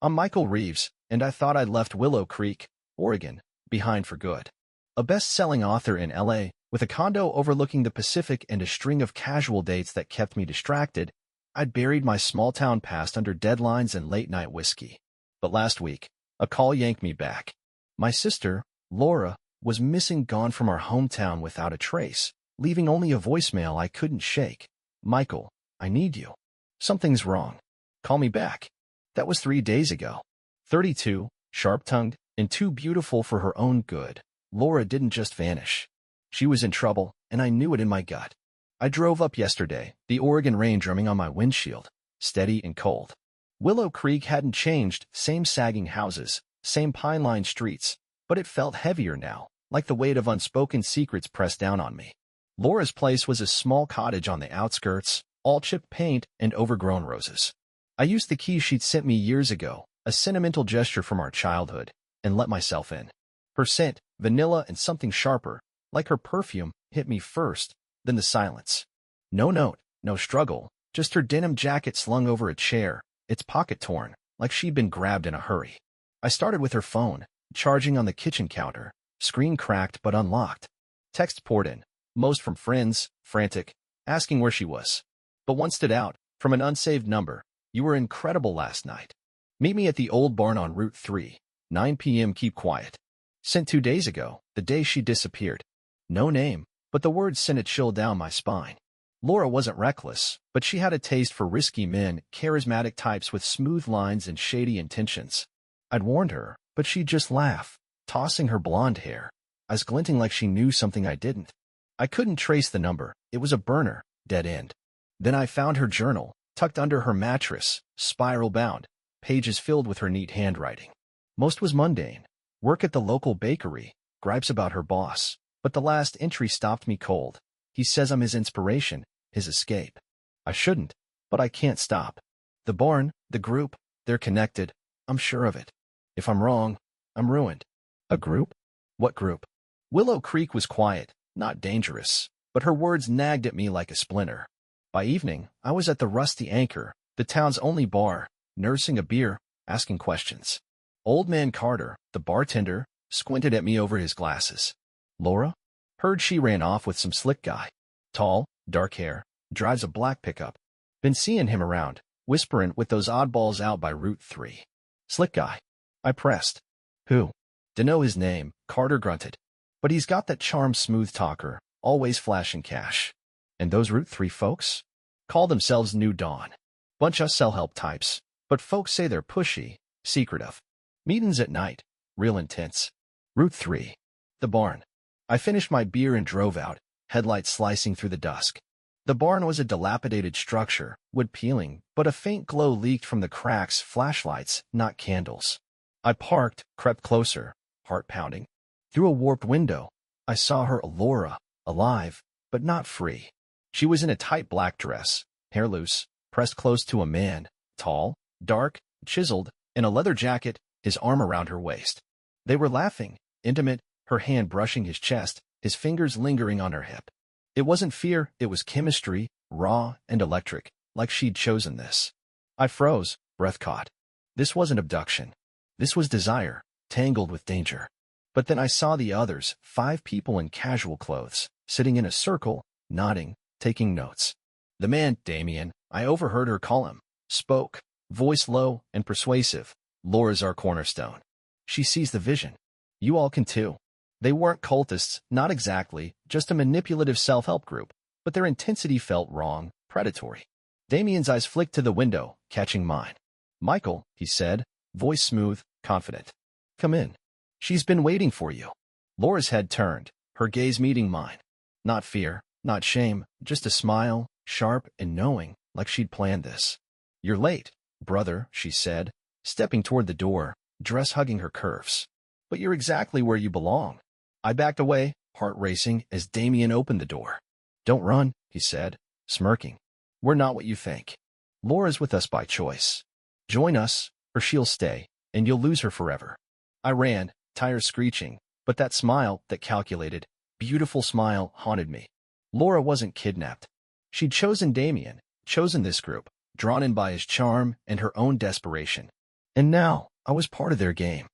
I'm Michael Reeves, and I thought I'd left Willow Creek, Oregon, behind for good. A best-selling author in LA, with a condo overlooking the Pacific and a string of casual dates that kept me distracted, I'd buried my small-town past under deadlines and late-night whiskey. But last week, a call yanked me back. My sister, Laura, was missing, gone from our hometown without a trace, leaving only a voicemail I couldn't shake. Michael, I need you. Something's wrong. Call me back. That was 3 days ago. 32, sharp-tongued, and too beautiful for her own good, Laura didn't just vanish. She was in trouble, and I knew it in my gut. I drove up yesterday, the Oregon rain drumming on my windshield, steady and cold. Willow Creek hadn't changed, same sagging houses, same pine-lined streets, but it felt heavier now, like the weight of unspoken secrets pressed down on me. Laura's place was a small cottage on the outskirts, all chipped paint and overgrown roses. I used the key she'd sent me years ago, a sentimental gesture from our childhood, and let myself in. Her scent, vanilla and something sharper, like her perfume, hit me first, then the silence. No note, no struggle, just her denim jacket slung over a chair, its pocket torn, like she'd been grabbed in a hurry. I started with her phone, charging on the kitchen counter, screen cracked but unlocked. Text poured in, most from friends, frantic, asking where she was. But one stood out, from an unsaved number. You were incredible last night. Meet me at the old barn on Route 3, 9 p.m. Keep quiet. Sent 2 days ago, the day she disappeared. No name, but the words sent a chill down my spine. Laura wasn't reckless, but she had a taste for risky men, charismatic types with smooth lines and shady intentions. I'd warned her, but she'd just laugh, tossing her blonde hair, eyes glinting like she knew something I didn't. I couldn't trace the number. It was a burner, dead end. Then I found her journal, tucked under her mattress, spiral-bound, pages filled with her neat handwriting. Most was mundane. Work at the local bakery, gripes about her boss. But the last entry stopped me cold. He says I'm his inspiration, his escape. I shouldn't, but I can't stop. The barn, the group, they're connected. I'm sure of it. If I'm wrong, I'm ruined. A group? What group? Willow Creek was quiet, not dangerous, but her words nagged at me like a splinter. By evening, I was at the Rusty Anchor, the town's only bar, nursing a beer, asking questions. Old man Carter, the bartender, squinted at me over his glasses. Laura? Heard she ran off with some slick guy. Tall, dark hair, drives a black pickup. Been seeing him around, whispering with those oddballs out by Route 3. Slick guy. I pressed. Who? Dunno his name, Carter grunted. But he's got that charm smooth talker, always flashing cash. And those Route 3 folks? Call themselves New Dawn. Bunch of self-help types, but folks say they're pushy, secretive. Meetings at night, real intense. Route 3. The barn. I finished my beer and drove out, headlights slicing through the dusk. The barn was a dilapidated structure, wood peeling, but a faint glow leaked from the cracks, flashlights, not candles. I parked, crept closer, heart pounding. Through a warped window, I saw her, Laura, alive, but not free. She was in a tight black dress, hair loose, pressed close to a man, tall, dark, chiseled, in a leather jacket, his arm around her waist. They were laughing, intimate, her hand brushing his chest, his fingers lingering on her hip. It wasn't fear, it was chemistry, raw and electric, like she'd chosen this. I froze, breath caught. This wasn't abduction. This was desire, tangled with danger. But then I saw the others, 5 people in casual clothes, sitting in a circle, nodding, taking notes. The man, Damien, I overheard her call him, spoke, voice low and persuasive. Laura's our cornerstone. She sees the vision. You all can too. They weren't cultists, not exactly, just a manipulative self-help group, but their intensity felt wrong, predatory. Damien's eyes flicked to the window, catching mine. Michael, he said, voice smooth, confident. Come in. She's been waiting for you. Laura's head turned, her gaze meeting mine. Not fear, not shame, just a smile, sharp and knowing, like she'd planned this. You're late, brother, she said, stepping toward the door, dress hugging her curves. But you're exactly where you belong. I backed away, heart racing, as Damien opened the door. Don't run, he said, smirking. We're not what you think. Laura's with us by choice. Join us, or she'll stay, and you'll lose her forever. I ran, tires screeching, but that smile, that calculated, beautiful smile, haunted me. Laura wasn't kidnapped. She'd chosen Damien, chosen this group, drawn in by his charm and her own desperation. And now, I was part of their game.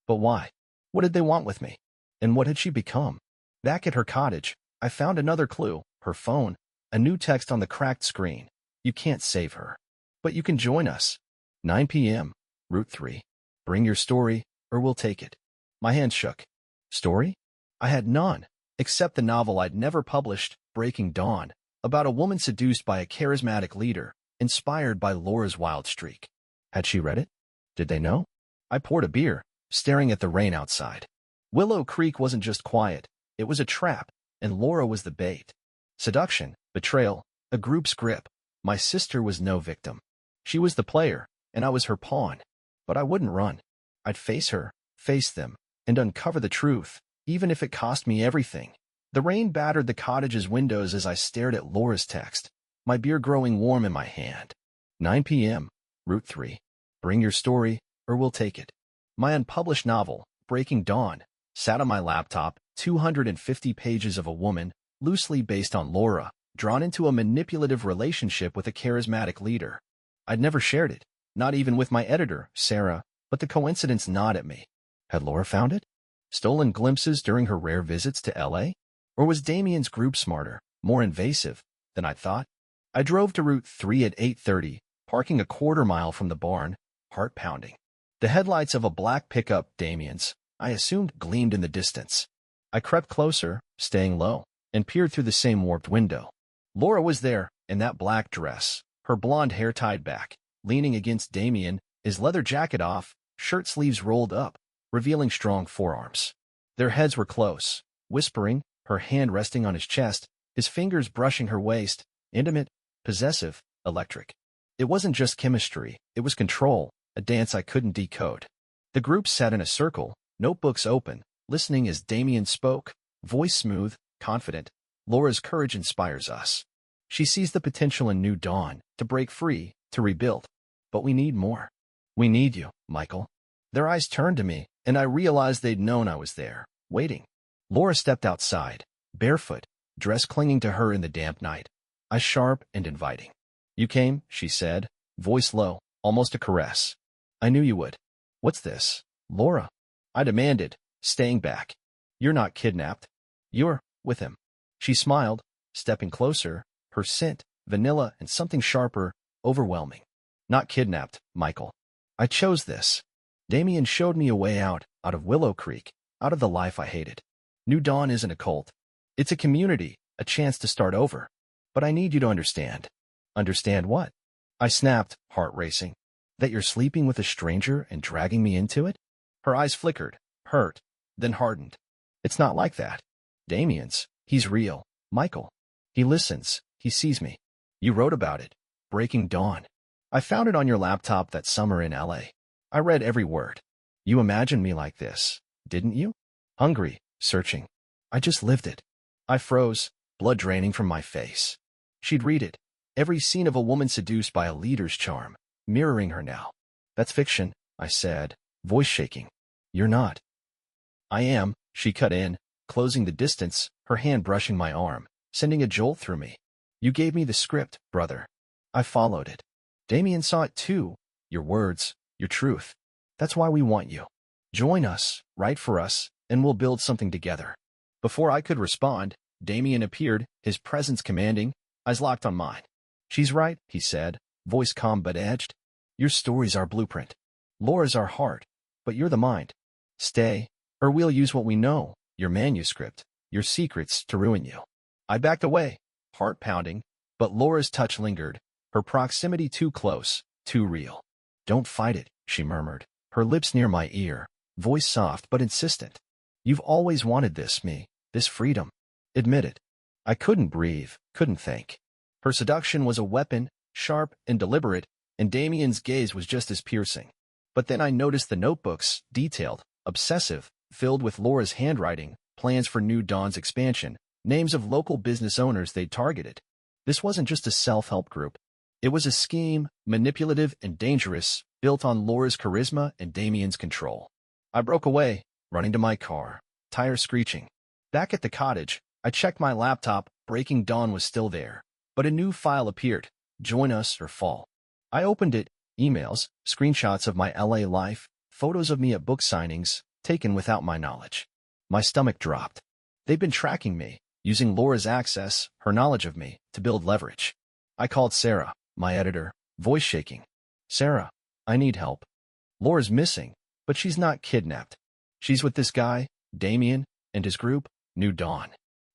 But why? What did they want with me? And what had she become? Back at her cottage, I found another clue, her phone, a new text on the cracked screen. You can't save her. But you can join us. 9 p.m., Route 3. Bring your story, or we'll take it. My hand shook. Story? I had none, except the novel I'd never published, Breaking Dawn, about a woman seduced by a charismatic leader, inspired by Laura's wild streak. Had she read it? Did they know? I poured a beer, staring at the rain outside. Willow Creek wasn't just quiet, it was a trap, and Laura was the bait. Seduction, betrayal, a group's grip. My sister was no victim. She was the player, and I was her pawn. But I wouldn't run. I'd face her, face them, and uncover the truth, even if it cost me everything. The rain battered the cottage's windows as I stared at Laura's text, my beer growing warm in my hand. 9 p.m., Route 3. Bring your story, or we'll take it. My unpublished novel, Breaking Dawn, sat on my laptop, 250 pages of a woman, loosely based on Laura, drawn into a manipulative relationship with a charismatic leader. I'd never shared it, not even with my editor, Sarah, but the coincidence gnawed at me. Had Laura found it? Stolen glimpses during her rare visits to L.A.? Or was Damien's group smarter, more invasive, than I thought? I drove to Route 3 at 8:30, parking a quarter-mile from the barn, heart pounding. The headlights of a black pickup, Damien's, I assumed gleamed in the distance. I crept closer, staying low, and peered through the same warped window. Laura was there, in that black dress, her blonde hair tied back, leaning against Damien, his leather jacket off, shirt sleeves rolled up, revealing strong forearms. Their heads were close, whispering, her hand resting on his chest, his fingers brushing her waist, intimate, possessive, electric. It wasn't just chemistry, it was control, a dance I couldn't decode. The group sat in a circle, notebooks open, listening as Damien spoke, voice smooth, confident. Laura's courage inspires us. She sees the potential in New Dawn, to break free, to rebuild. But we need more. We need you, Michael. Their eyes turned to me, and I realized they'd known I was there, waiting. Laura stepped outside, barefoot, dress clinging to her in the damp night, eyes sharp and inviting. You came, she said, voice low, almost a caress. I knew you would. What's this, Laura? I demanded, staying back. You're not kidnapped. You're with him. She smiled, stepping closer, her scent, vanilla and something sharper, overwhelming. Not kidnapped, Michael. I chose this. Damien showed me a way out of Willow Creek, out of the life I hated. New Dawn isn't a cult. It's a community, a chance to start over. But I need you to understand. Understand what? I snapped, heart racing. That you're sleeping with a stranger and dragging me into it? Her eyes flickered, hurt, then hardened. It's not like that. Damien's, he's real, Michael. He listens, he sees me. You wrote about it. Breaking Dawn. I found it on your laptop that summer in L.A. I read every word. You imagined me like this, didn't you? Hungry, searching. I just lived it. I froze, blood draining from my face. She'd read it. Every scene of a woman seduced by a leader's charm, mirroring her now. That's fiction, I said, voice shaking. You're not. I am, she cut in, closing the distance, her hand brushing my arm, sending a jolt through me. You gave me the script, brother. I followed it. Damien saw it too. Your words, your truth. That's why we want you. Join us, write for us, and we'll build something together. Before I could respond, Damien appeared, his presence commanding, eyes locked on mine. She's right, he said, voice calm but edged. Your story's our blueprint. Laura's our heart, but you're the mind. Stay, or we'll use what we know, your manuscript, your secrets, to ruin you. I backed away, heart pounding, but Laura's touch lingered, her proximity too close, too real. Don't fight it, she murmured, her lips near my ear, voice soft but insistent. You've always wanted this, me, this freedom. Admit it. I couldn't breathe, couldn't think. Her seduction was a weapon, sharp and deliberate, and Damien's gaze was just as piercing. But then I noticed the notebooks, detailed, obsessive, filled with Laura's handwriting, plans for New Dawn's expansion, names of local business owners they'd targeted. This wasn't just a self-help group. It was a scheme, manipulative and dangerous, built on Laura's charisma and Damien's control. I broke away, running to my car, tires screeching. Back at the cottage, I checked my laptop. Breaking Dawn was still there, but a new file appeared. Join us or fall. I opened it, emails, screenshots of my LA life, photos of me at book signings, taken without my knowledge. My stomach dropped. They'd been tracking me, using Laura's access, her knowledge of me, to build leverage. I called Sarah, my editor, voice shaking. Sarah, I need help. Laura's missing, but she's not kidnapped. She's with this guy, Damien, and his group, New Dawn.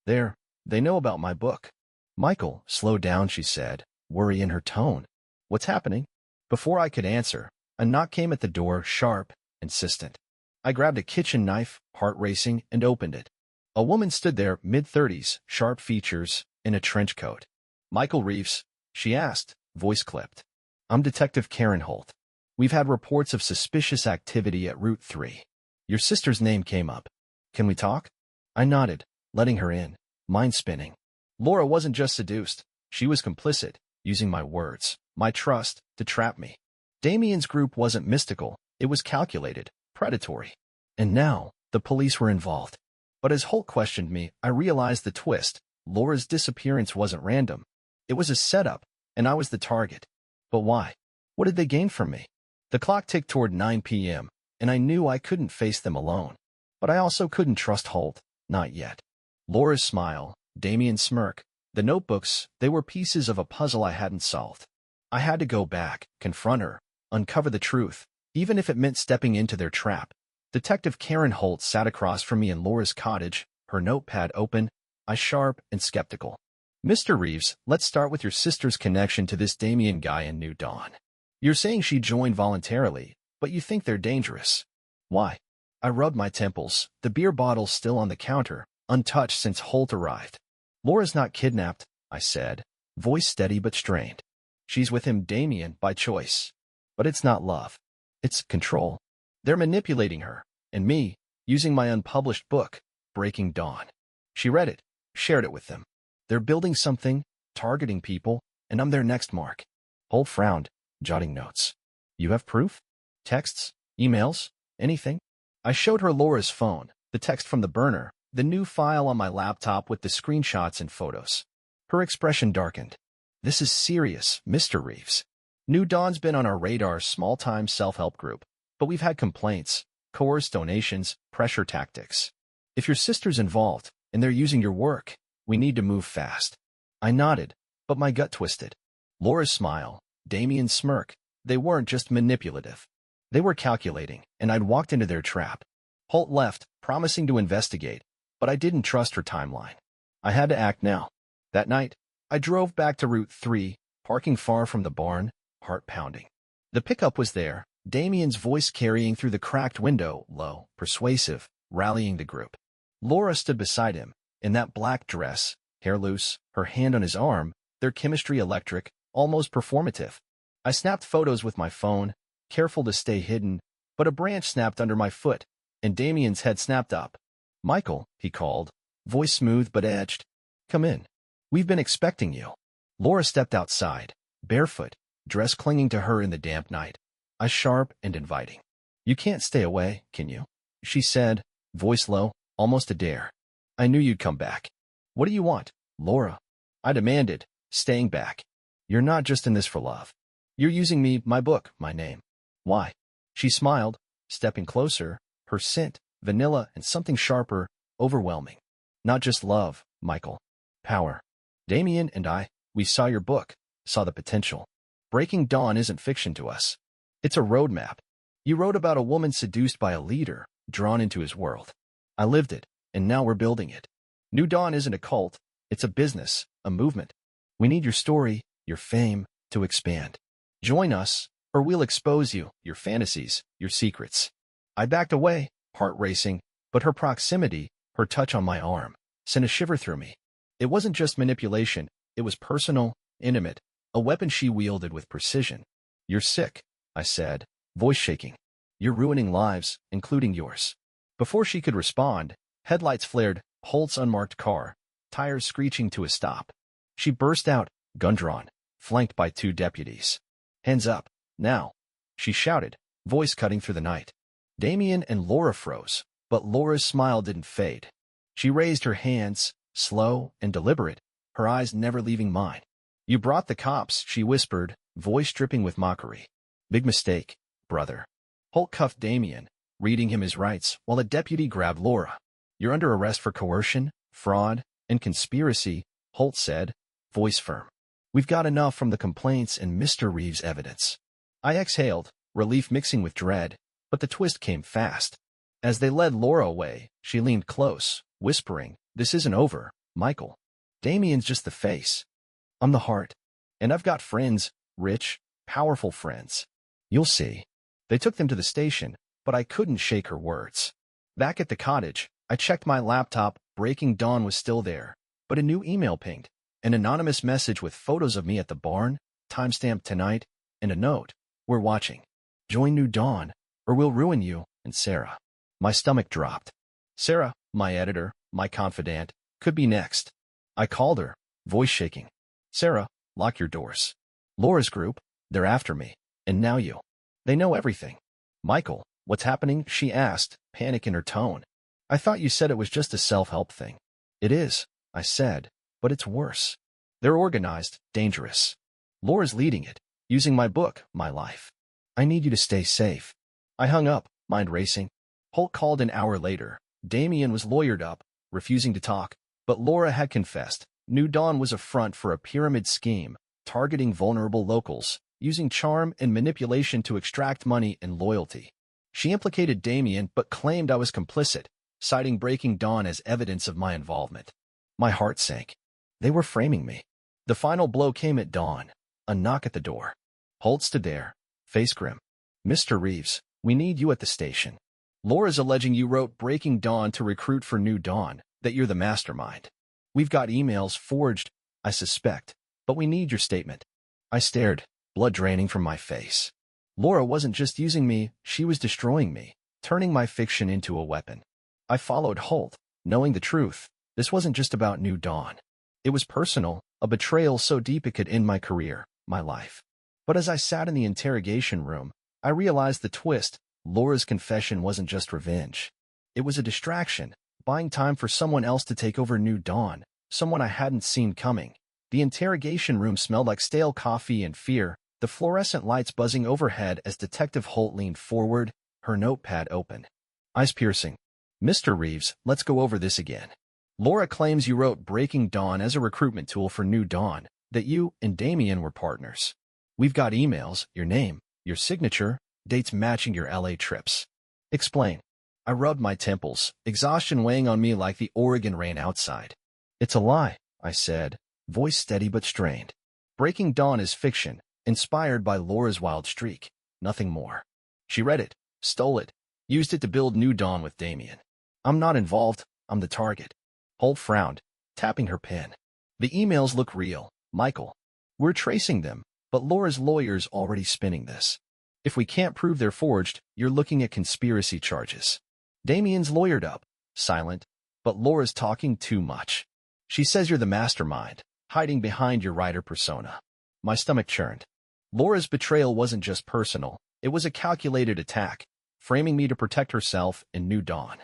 They know about my book. Michael, slow down, she said, worry in her tone. What's happening? Before I could answer, a knock came at the door, sharp, insistent. I grabbed a kitchen knife, heart racing, and opened it. A woman stood there, mid-30s, sharp features, in a trench coat. Michael Reeves, she asked, voice clipped. I'm Detective Karen Holt. We've had reports of suspicious activity at Route 3. Your sister's name came up. Can we talk? I nodded, letting her in, mind spinning. Laura wasn't just seduced. She was complicit, using my words, my trust, to trap me. Damien's group wasn't mystical. It was calculated, predatory. And now, the police were involved. But as Holt questioned me, I realized the twist. Laura's disappearance wasn't random. It was a setup, and I was the target. But why? What did they gain from me? The clock ticked toward 9 p.m., and I knew I couldn't face them alone. But I also couldn't trust Holt, not yet. Laura's smile, Damien's smirk, the notebooks, they were pieces of a puzzle I hadn't solved. I had to go back, confront her, uncover the truth, even if it meant stepping into their trap. Detective Karen Holt sat across from me in Laura's cottage, her notepad open, eyes sharp and skeptical. Mr. Reeves, let's start with your sister's connection to this Damien guy in New Dawn. You're saying she joined voluntarily, but you think they're dangerous. Why? I rubbed my temples, the beer bottle still on the counter, untouched since Holt arrived. Laura's not kidnapped, I said, voice steady but strained. She's with him, Damien, by choice. But it's not love. It's control. They're manipulating her, and me, using my unpublished book, Breaking Dawn. She read it, shared it with them. They're building something, targeting people, and I'm their next mark. Holt frowned, jotting notes. You have proof? Texts? Emails? Anything? I showed her Laura's phone, the text from the burner, the new file on my laptop with the screenshots and photos. Her expression darkened. This is serious, Mr. Reeves. New Dawn's been on our radar, small-time self-help group, but we've had complaints, coerced donations, pressure tactics. If your sister's involved, and they're using your work, we need to move fast. I nodded, but my gut twisted. Laura's smile, Damien's smirk, they weren't just manipulative. They were calculating, and I'd walked into their trap. Holt left, promising to investigate, but I didn't trust her timeline. I had to act now. That night, I drove back to Route 3, parking far from the barn, heart pounding. The pickup was there, Damien's voice carrying through the cracked window, low, persuasive, rallying the group. Laura stood beside him, in that black dress, hair loose, her hand on his arm, their chemistry electric, almost performative. I snapped photos with my phone, careful to stay hidden, but a branch snapped under my foot, and Damien's head snapped up. Michael, he called, voice smooth but edged. Come in. We've been expecting you. Laura stepped outside, barefoot, dress clinging to her in the damp night, eyes sharp and inviting. You can't stay away, can you? She said, voice low, almost a dare. I knew you'd come back. What do you want, Laura? I demanded, staying back. You're not just in this for love. You're using me, my book, my name. Why? She smiled, stepping closer, her scent, vanilla and something sharper, overwhelming. Not just love, Michael. Power. Damien and I, we saw your book, saw the potential. Breaking Dawn isn't fiction to us. It's a roadmap. You wrote about a woman seduced by a leader, drawn into his world. I lived it, and now we're building it. New Dawn isn't a cult, it's a business, a movement. We need your story, your fame, to expand. Join us, or we'll expose you, your fantasies, your secrets. I backed away, heart racing, but her proximity, her touch on my arm, sent a shiver through me. It wasn't just manipulation, it was personal, intimate, a weapon she wielded with precision. You're sick, I said, voice shaking. You're ruining lives, including yours. Before she could respond, headlights flared, Holt's unmarked car, tires screeching to a stop. She burst out, gun drawn, flanked by 2 deputies. Hands up, now, she shouted, voice cutting through the night. Damien and Laura froze, but Laura's smile didn't fade. She raised her hands, slow and deliberate, her eyes never leaving mine. You brought the cops, she whispered, voice dripping with mockery. Big mistake, brother. Holt cuffed Damien, reading him his rights, while a deputy grabbed Laura. You're under arrest for coercion, fraud, and conspiracy, Holt said, voice firm. We've got enough from the complaints and Mr. Reeves' evidence. I exhaled, relief mixing with dread, but the twist came fast. As they led Laura away, she leaned close, whispering, this isn't over, Michael. Damien's just the face. I'm the heart. And I've got friends, rich, powerful friends. You'll see. They took them to the station, but I couldn't shake her words. Back at the cottage, I checked my laptop. Breaking Dawn was still there, but a new email pinged. An anonymous message with photos of me at the barn, timestamped tonight, and a note. We're watching. Join New Dawn, or we'll ruin you, and Sarah. My stomach dropped. Sarah, my editor, my confidant, could be next. I called her, voice shaking. Sarah, lock your doors. Laura's group, they're after me. And now you. They know everything. Michael, what's happening? She asked, panic in her tone. I thought you said it was just a self-help thing. It is, I said, but it's worse. They're organized, dangerous. Laura's leading it, using my book, my life. I need you to stay safe. I hung up, mind racing. Holt called an hour later. Damien was lawyered up, refusing to talk, but Laura had confessed. New Dawn was a front for a pyramid scheme, targeting vulnerable locals, using charm and manipulation to extract money and loyalty. She implicated Damien but claimed I was complicit, citing Breaking Dawn as evidence of my involvement. My heart sank. They were framing me. The final blow came at dawn, a knock at the door. Holt stood there, face grim. Mr. Reeves, we need you at the station. Laura's alleging you wrote Breaking Dawn to recruit for New Dawn, that you're the mastermind. We've got emails forged, I suspect, but we need your statement. I stared, blood draining from my face. Laura wasn't just using me, she was destroying me, turning my fiction into a weapon. I followed Holt, knowing the truth. This wasn't just about New Dawn. It was personal, a betrayal so deep it could end my career, my life. But as I sat in the interrogation room, I realized the twist. Laura's confession wasn't just revenge. It was a distraction, buying time for someone else to take over New Dawn, someone I hadn't seen coming. The interrogation room smelled like stale coffee and fear, the fluorescent lights buzzing overhead as Detective Holt leaned forward, her notepad open. Eyes piercing. Mr. Reeves, let's go over this again. Laura claims you wrote Breaking Dawn as a recruitment tool for New Dawn, that you and Damien were partners. We've got emails, your name, your signature, dates matching your LA trips. Explain. I rubbed my temples, exhaustion weighing on me like the Oregon rain outside. It's a lie, I said, voice steady but strained. Breaking Dawn is fiction, inspired by Laura's wild streak, nothing more. She read it, stole it, used it to build New Dawn with Damien. I'm not involved, I'm the target. Holt frowned, tapping her pen. The emails look real, Michael. We're tracing them, but Laura's lawyer's already spinning this. If we can't prove they're forged, you're looking at conspiracy charges. Damien's lawyered up, silent, but Laura's talking too much. She says you're the mastermind, hiding behind your writer persona. My stomach churned. Laura's betrayal wasn't just personal, it was a calculated attack, framing me to protect herself in New Dawn.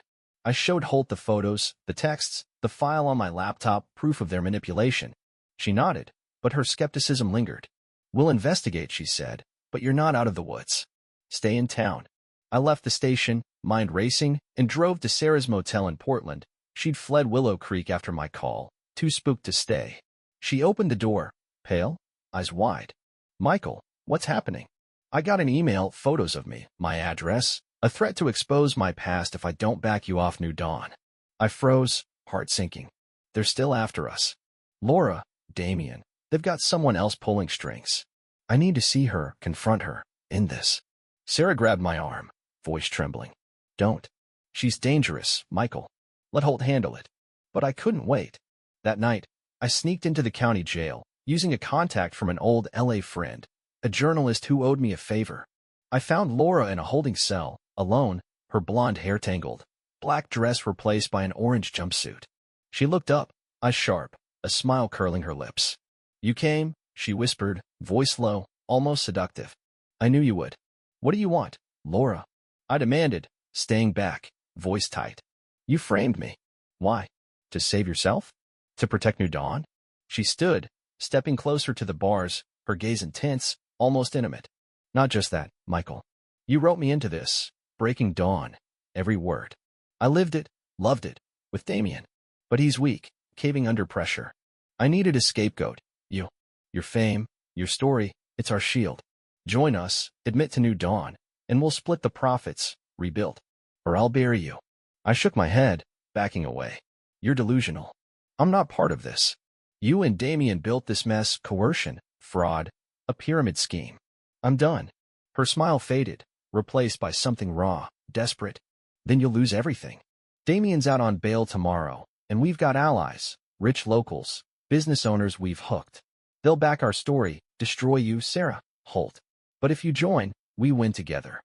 I showed Holt the photos, the texts, the file on my laptop, proof of their manipulation. She nodded, but her skepticism lingered. We'll investigate, she said, but you're not out of the woods. Stay in town. I left the station, mind racing, and drove to Sarah's motel in Portland. She'd fled Willow Creek after my call, too spooked to stay. She opened the door, pale, eyes wide. Michael, what's happening? I got an email, photos of me, my address, a threat to expose my past if I don't back you off New Dawn. I froze, heart sinking. They're still after us. Laura, Damien, they've got someone else pulling strings. I need to see her, confront her, in this. Sarah grabbed my arm, voice trembling. Don't. She's dangerous, Michael. Let Holt handle it. But I couldn't wait. That night, I sneaked into the county jail, using a contact from an old LA friend, a journalist who owed me a favor. I found Laura in a holding cell, alone, her blonde hair tangled, black dress replaced by an orange jumpsuit. She looked up, eyes sharp, a smile curling her lips. You came, she whispered, voice low, almost seductive. I knew you would. What do you want, Laura? I demanded, staying back, voice tight. You framed me. Why? To save yourself? To protect New Dawn? She stood, stepping closer to the bars, her gaze intense, almost intimate. Not just that, Michael. You wrote me into this. Breaking Dawn. Every word. I lived it, loved it, with Damien. But he's weak, caving under pressure. I needed a scapegoat. You. Your fame, your story, it's our shield. Join us, admit to New Dawn, and we'll split the profits, rebuild. Or I'll bury you. I shook my head, backing away. You're delusional. I'm not part of this. You and Damien built this mess, coercion, fraud, a pyramid scheme. I'm done. Her smile faded, replaced by something raw, desperate. Then you'll lose everything. Damien's out on bail tomorrow, and we've got allies, rich locals, business owners we've hooked. They'll back our story, destroy you, Sarah, Holt. But if you join, we win together.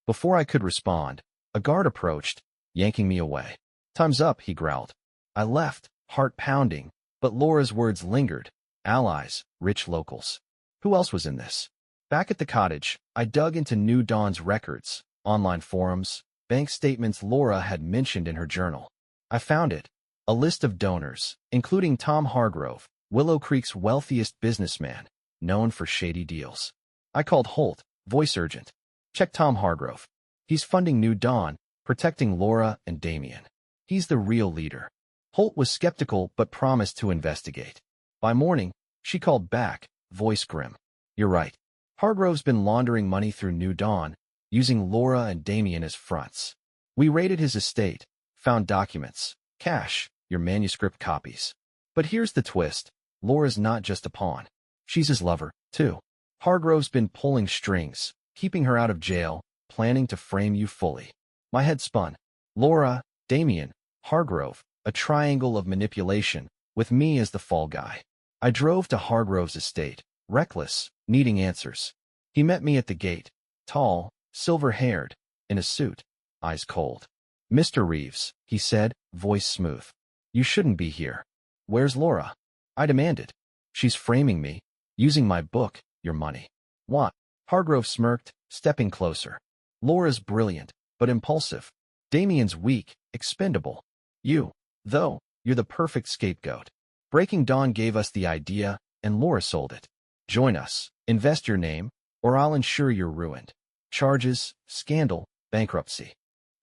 Before I could respond, a guard approached, yanking me away. Time's up, he growled. I left, heart pounding, but Laura's words lingered. Allies, rich locals. Who else was in this? Back at the cottage, I dug into New Dawn's records, online forums, bank statements Laura had mentioned in her journal. I found it. A list of donors, including Tom Hargrove, Willow Creek's wealthiest businessman, known for shady deals. I called Holt, voice urgent. Check Tom Hargrove. He's funding New Dawn, protecting Laura and Damien. He's the real leader. Holt was skeptical but promised to investigate. By morning, she called back, voice grim. You're right. Hargrove's been laundering money through New Dawn, using Laura and Damien as fronts. We raided his estate, found documents, cash, your manuscript copies. But here's the twist. Laura's not just a pawn. She's his lover, too. Hargrove's been pulling strings, keeping her out of jail, planning to frame you fully. My head spun. Laura, Damien, Hargrove, a triangle of manipulation, with me as the fall guy. I drove to Hargrove's estate, reckless, needing answers. He met me at the gate, tall, silver-haired, in a suit, eyes cold. Mr. Reeves, he said, voice smooth. You shouldn't be here. Where's Laura? I demanded. She's framing me, using my book, your money. What? Hargrove smirked, stepping closer. Laura's brilliant, but impulsive. Damien's weak, expendable. You, though, you're the perfect scapegoat. Breaking Dawn gave us the idea, and Laura sold it. Join us, invest your name, or I'll ensure you're ruined. Charges, scandal, bankruptcy.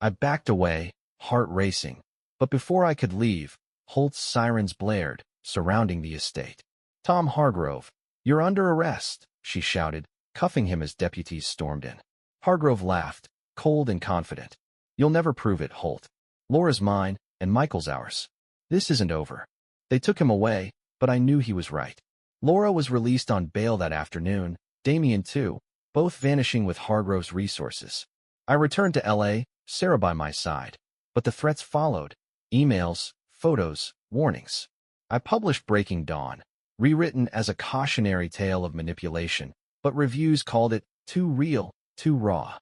I backed away, heart racing. But before I could leave, Holt's sirens blared, surrounding the estate. Tom Hargrove, you're under arrest, she shouted, cuffing him as deputies stormed in. Hargrove laughed, cold and confident. You'll never prove it, Holt. Laura's mine, and Michael's ours. This isn't over. They took him away, but I knew he was right. Laura was released on bail that afternoon, Damien too, both vanishing with Hargrove's resources. I returned to L.A., Sarah by my side. But the threats followed. Emails, photos, warnings. I published Breaking Dawn, rewritten as a cautionary tale of manipulation, but reviews called it too real, too raw.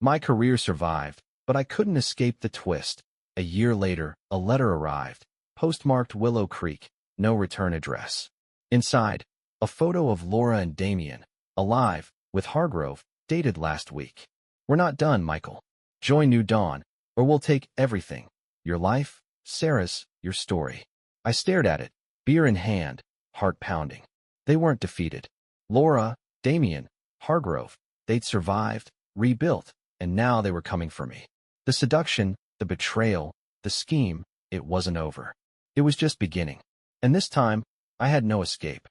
My career survived, but I couldn't escape the twist. A year later, a letter arrived, postmarked Willow Creek, no return address. Inside, a photo of Laura and Damien, alive, with Hargrove, dated last week. We're not done, Michael. Join New Dawn, or we'll take everything. Your life, Sarah's, your story. I stared at it, beer in hand, heart pounding. They weren't defeated. Laura, Damien, Hargrove, they'd survived, rebuilt, and now they were coming for me. The seduction, the betrayal, the scheme, it wasn't over. It was just beginning. And this time, I had no escape.